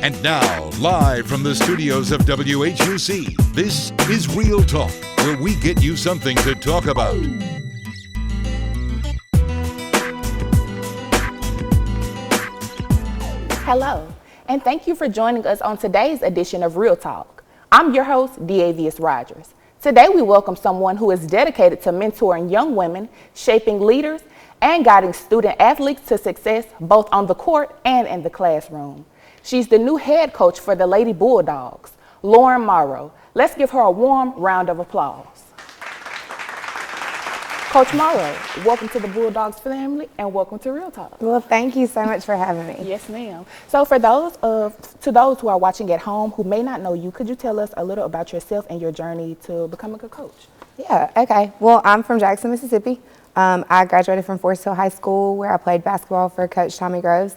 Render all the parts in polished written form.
And now, live from the studios of WHUC, this is Real Talk, where we get you something to talk about. Hello, and thank you for joining us on today's edition of Real Talk. I'm your host, D'Avius Rogers. Today we welcome someone who is dedicated to mentoring young women, shaping leaders, and guiding student athletes to success both on the court and in the classroom. She's the new head coach for the Lady Bulldogs, Lauren Morrow. Let's give her a warm round of applause. Coach Morrow, welcome to the Bulldogs family and welcome to Real Talk. Well, thank you so much for having me. Yes, ma'am. So for those who are watching at home who may not know you, could you tell us a little about yourself and your journey to becoming a coach? Yeah, okay. Well, I'm from Jackson, Mississippi. I graduated from Forest Hill High School where I played basketball for Coach Tommy Groves.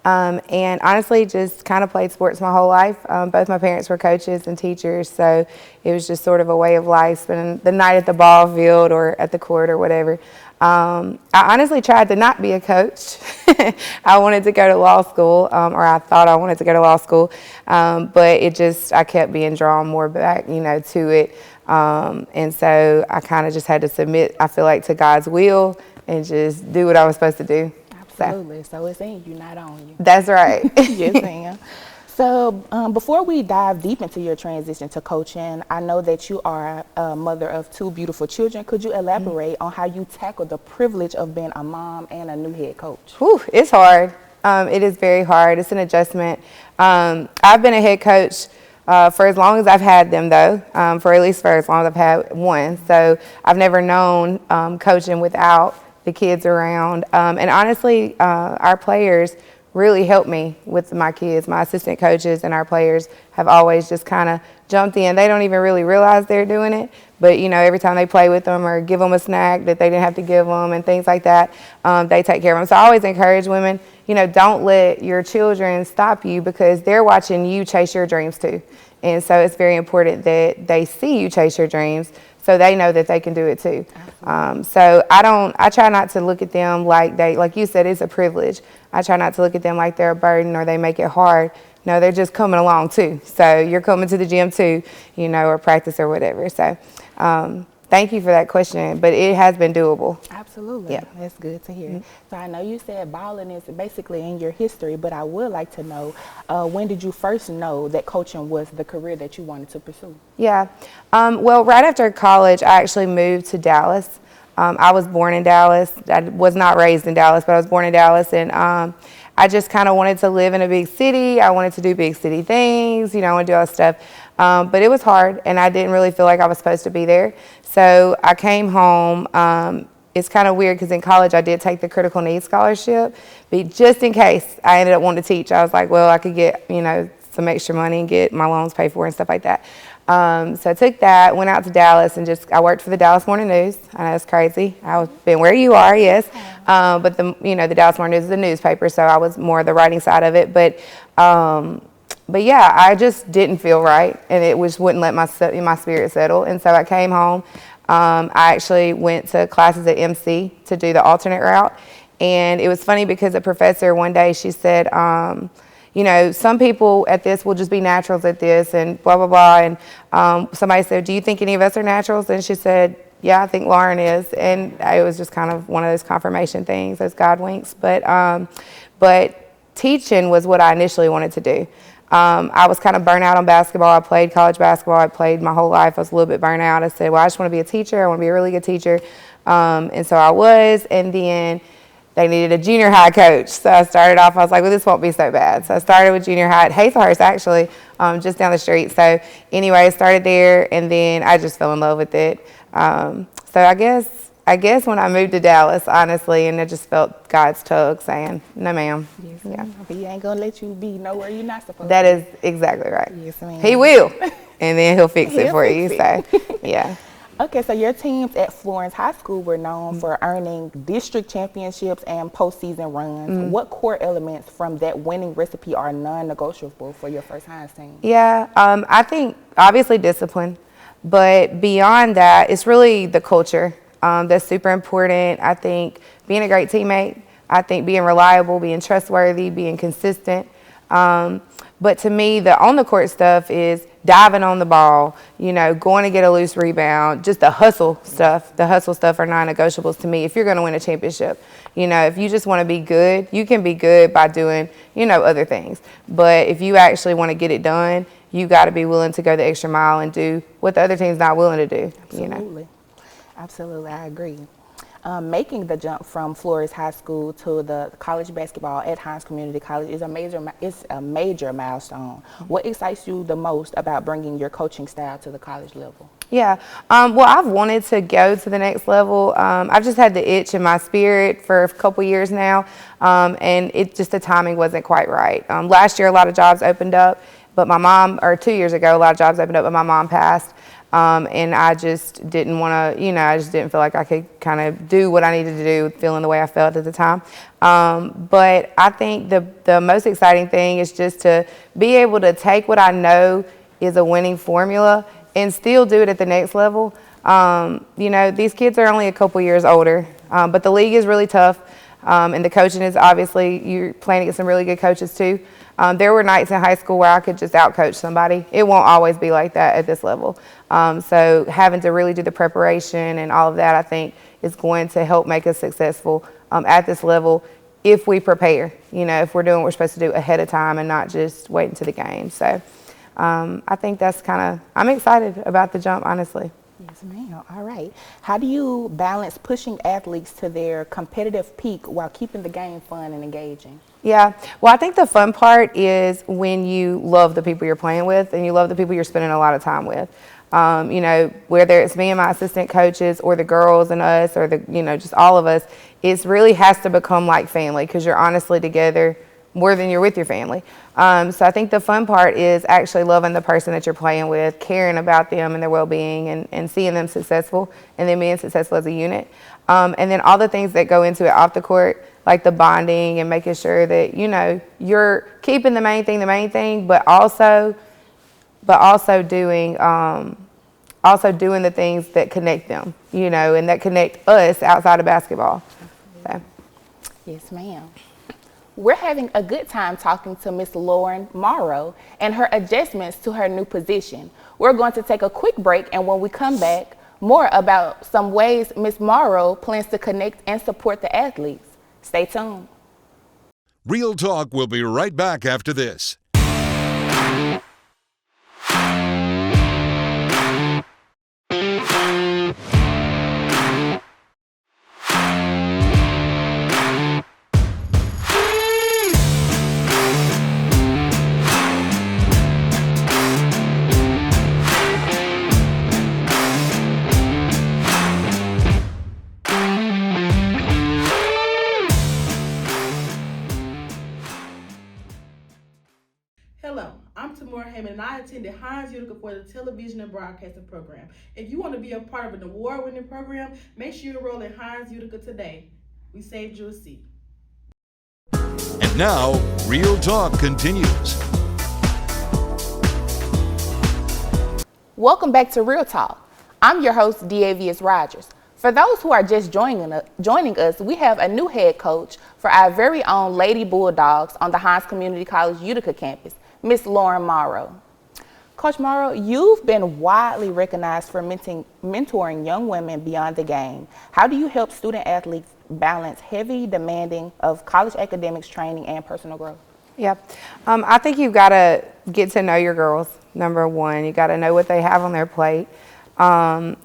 And honestly, just kind of played sports my whole life. Both my parents were coaches and teachers, so it was just sort of a way of life, spending the night at the ball field or at the court or whatever. I honestly tried to not be a coach. I wanted to go to law school, or I thought I wanted to go to law school, but I kept being drawn more back, to it. And so I kind of just had to submit, I feel like, to God's will and just do what I was supposed to do. Absolutely. So it's in you, not on you. That's right. Yes, ma'am. So before we dive deep into your transition to coaching, I know that you are a mother of two beautiful children. Could you elaborate on how you tackle the privilege of being a mom and a new head coach? Whew, it's hard. It is very hard. It's an adjustment. I've been a head coach for as long as I've had them, though, for as long as I've had one. So I've never known coaching without the kids around. And honestly, our players really helped me with my kids. My assistant coaches and our players have always just kind of jumped in. They don't even really realize they're doing it, but every time they play with them or give them a snack that they didn't have to give them and things like that, they take care of them. So I always encourage women, don't let your children stop you because they're watching you chase your dreams too. And so it's very important that they see you chase your dreams so they know that they can do it too. So I try not to look at them like you said, it's a privilege. I try not to look at them like they're a burden or they make it hard. No, they're just coming along too. So you're coming to the gym too, or practice or whatever. So thank you for that question, but it has been doable. Absolutely. Yeah. That's good to hear. So I know you said balling is basically in your history, but I would like to know, when did you first know that coaching was the career that you wanted to pursue? Yeah. Well, right after college, I actually moved to Dallas. I was born in Dallas. I was not raised in Dallas, but I was born in Dallas, and I just kind of wanted to live in a big city. I wanted to do big city things, I want to do all that stuff. But it was hard, and I didn't really feel like I was supposed to be there. So I came home. It's kind of weird because in college I did take the critical needs scholarship, but just in case I ended up wanting to teach, I was like, well, I could get, some extra money and get my loans paid for and stuff like that. So I took that, went out to Dallas, and I worked for the Dallas Morning News. I know it's crazy. I've been where you are, yes. But the Dallas Morning News is a newspaper, so I was more the writing side of it. But yeah, I just didn't feel right, and it wouldn't let my spirit settle. And so I came home. I actually went to classes at MC to do the alternate route. And it was funny because a professor one day, she said, some people at this will just be naturals at this and blah, blah, blah. And somebody said, do you think any of us are naturals? And she said, yeah, I think Lauren is. And it was just kind of one of those confirmation things, those God winks. But teaching was what I initially wanted to do. I was kind of burnt out on basketball. I played college basketball. I played my whole life. I was a little bit burnt out. I said, well, I just want to be a teacher. I want to be a really good teacher. And so I was. And then they needed a junior high coach. So I started off, I was like, well, this won't be so bad. So I started with junior high at Hazelhurst, actually, just down the street. So anyway, I started there, and then I just fell in love with it. So I guess when I moved to Dallas, honestly, and I just felt God's tug saying, no, ma'am. Yes, yeah. He ain't going to let you be nowhere you're not supposed to be. That is exactly right. Yes, ma'am. He will, and then he'll fix it for you. So, yeah. Okay, so your teams at Florence High School were known for earning district championships and postseason runs. What core elements from that winning recipe are non-negotiable for your First Hines team? Yeah, I think obviously discipline, but beyond that, it's really the culture that's super important. I think being a great teammate, I think being reliable, being trustworthy, being consistent, But to me, the on-the-court stuff is diving on the ball, going to get a loose rebound, just the hustle stuff. The hustle stuff are non-negotiables to me if you're going to win a championship. If you just want to be good, you can be good by doing, other things. But if you actually want to get it done, you got to be willing to go the extra mile and do what the other team's not willing to do. Absolutely. Absolutely, I agree. Making the jump from Flores High School to the college basketball at Hines Community College is a major milestone. What excites you the most about bringing your coaching style to the college level? Yeah, well, I've wanted to go to the next level. I've just had the itch in my spirit for a couple years now, and the timing wasn't quite right. Last year, a lot of jobs opened up, but or 2 years ago, a lot of jobs opened up, but my mom passed. And I just didn't want to, I just didn't feel like I could kind of do what I needed to do, feeling the way I felt at the time. But I think the most exciting thing is just to be able to take what I know is a winning formula and still do it at the next level. These kids are only a couple years older, but the league is really tough. And the coaching is obviously, you're playing against some really good coaches too. There were nights in high school where I could just outcoach somebody. It won't always be like that at this level. So having to really do the preparation and all of that, I think, is going to help make us successful at this level if we prepare, if we're doing what we're supposed to do ahead of time and not just waiting to the game. So I think that's I'm excited about the jump, honestly. Yes, ma'am. All right. How do you balance pushing athletes to their competitive peak while keeping the game fun and engaging? Yeah. Well, I think the fun part is when you love the people you're playing with and you love the people you're spending a lot of time with. Whether it's me and my assistant coaches or the girls and us or just all of us, it really has to become like family because you're honestly together more than you're with your family. So I think the fun part is actually loving the person that you're playing with, caring about them and their well-being and seeing them successful and then being successful as a unit. And then all the things that go into it off the court, like the bonding and making sure that, you're keeping the main thing, but also doing the things that connect them, and that connect us outside of basketball. So. Yes, ma'am. We're having a good time talking to Miss Lauren Morrow and her adjustments to her new position. We're going to take a quick break, and when we come back, more about some ways Miss Morrow plans to connect and support the athletes. Stay tuned. Real Talk will be right back after this. And I attended Hines Utica for the television and broadcasting program. If you want to be a part of an award-winning program, make sure you enroll in Hines Utica today. We saved you a seat. And now, Real Talk continues. Welcome back to Real Talk. I'm your host, D'Avius Rogers. For those who are just joining us, we have a new head coach for our very own Lady Bulldogs on the Hines Community College Utica campus, Miss Lauren Morrow. Coach Morrow, you've been widely recognized for mentoring young women beyond the game. How do you help student athletes balance heavy demanding of college academics, training, and personal growth? Yeah, I think you've got to get to know your girls, number one. You got to know what they have on their plate. Do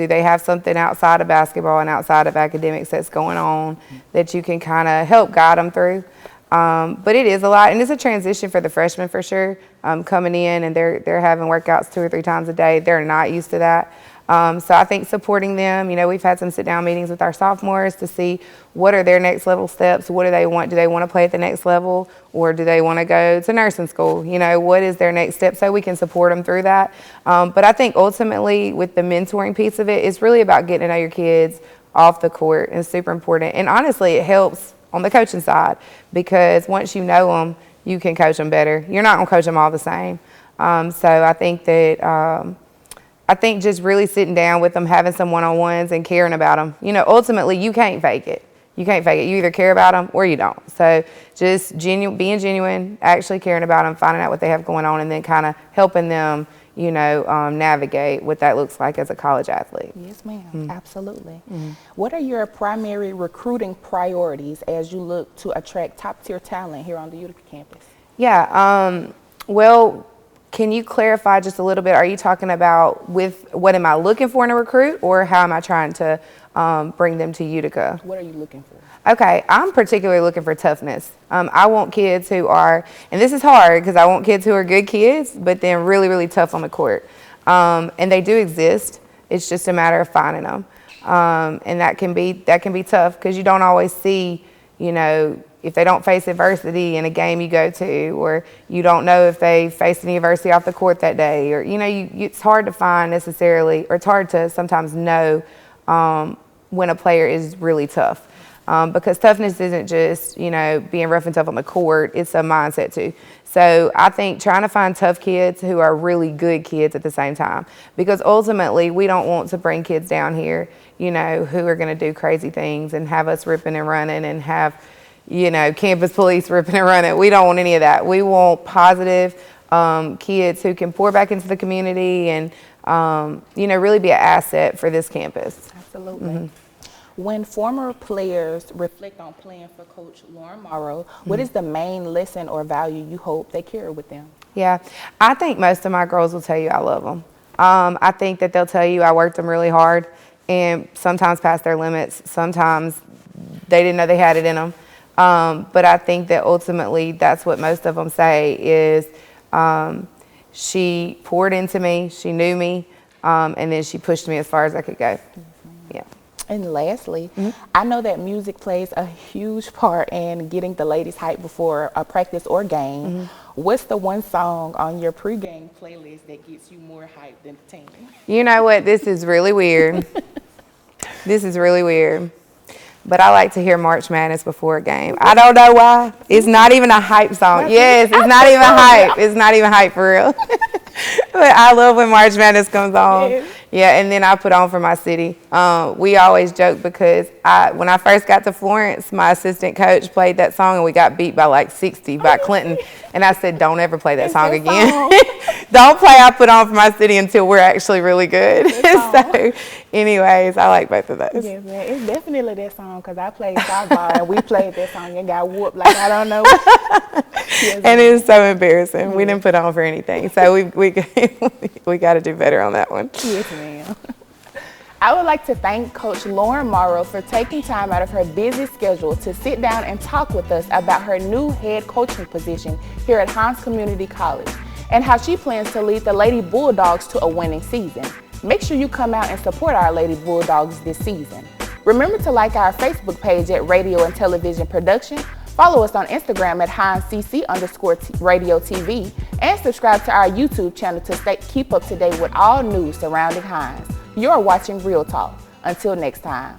they have something outside of basketball and outside of academics that's going on that you can kind of help guide them through? But it is a lot, and it's a transition for the freshmen for sure. Coming in and they're having workouts 2 or 3 times a day. They're not used to that. So I think supporting them, we've had some sit-down meetings with our sophomores to see what are their next level steps. What do they want? Do they want to play at the next level, or do they want to go to nursing school? What is their next step, so we can support them through that. But I think ultimately with the mentoring piece of it, it's really about getting to know your kids off the court, and it's super important. And honestly, it helps on the coaching side, because once you know them, you can coach them better. You're not going to coach them all the same. So I think that just really sitting down with them, having some one-on-ones and caring about them. Ultimately, you can't fake it. You can't fake it. You either care about them or you don't. So just being genuine, actually caring about them, finding out what they have going on, and then kind of helping them, navigate what that looks like as a college athlete. Yes, ma'am. Absolutely. What are your primary recruiting priorities as you look to attract top-tier talent here on the Utica campus? Yeah. Well, can you clarify just a little bit? Are you talking about with what am I looking for in a recruit, or how am I trying to bring them to Utica? What are you looking for? Okay, I'm particularly looking for toughness. I want kids who are, and this is hard because I want kids who are good kids, but then really, really tough on the court. And they do exist. It's just a matter of finding them. And that can be tough because you don't always see, if they don't face adversity in a game you go to, or you don't know if they faced any adversity off the court that day, or, it's hard to find necessarily, or it's hard to sometimes know when a player is really tough. Because toughness isn't just, being rough and tough on the court, it's a mindset too. So I think trying to find tough kids who are really good kids at the same time, because ultimately we don't want to bring kids down here, who are going to do crazy things and have us ripping and running and have, campus police ripping and running. We don't want any of that. We want positive kids who can pour back into the community and, really be an asset for this campus. Absolutely. When former players reflect on playing for Coach Lauren Morrow, what is the main lesson or value you hope they carry with them? Yeah, I think most of my girls will tell you I love them. I think that they'll tell you I worked them really hard and sometimes past their limits. Sometimes they didn't know they had it in them. But I think that ultimately that's what most of them say is she poured into me, she knew me, and then she pushed me as far as I could go. Yeah. And lastly, I know that music plays a huge part in getting the ladies hyped before a practice or game. What's the one song on your pregame playlist that gets you more hyped than the team? You know what? This is really weird. This is really weird. But I like to hear March Madness before a game. I don't know why. It's not even a hype song. Yes, it's not even hype. It's not even hype for real. But I love when March Madness comes on. Yes. Yeah, and then I put on for my city. We always joke because when I first got to Florence, my assistant coach played that song and we got beat by like 60 by Clinton. And I said, don't ever play that song again. Don't play I Put On for My City until we're actually really good. So anyways, I like both of those. Yeah, man, it's definitely that song because I played softball and we played that song and got whooped like I don't know. Yes, and it's so embarrassing. We didn't put on for anything. So we got to do better on that one. Yes, ma'am. I would like to thank Coach Lauren Morrow for taking time out of her busy schedule to sit down and talk with us about her new head coaching position here at Hines Community College and how she plans to lead the Lady Bulldogs to a winning season. Make sure you come out and support our Lady Bulldogs this season. Remember to like our Facebook page at Radio and Television Production, follow us on Instagram at HinesCC_Radio TV, and subscribe to our YouTube channel to keep up to date with all news surrounding Hines. You're watching Real Talk. Until next time.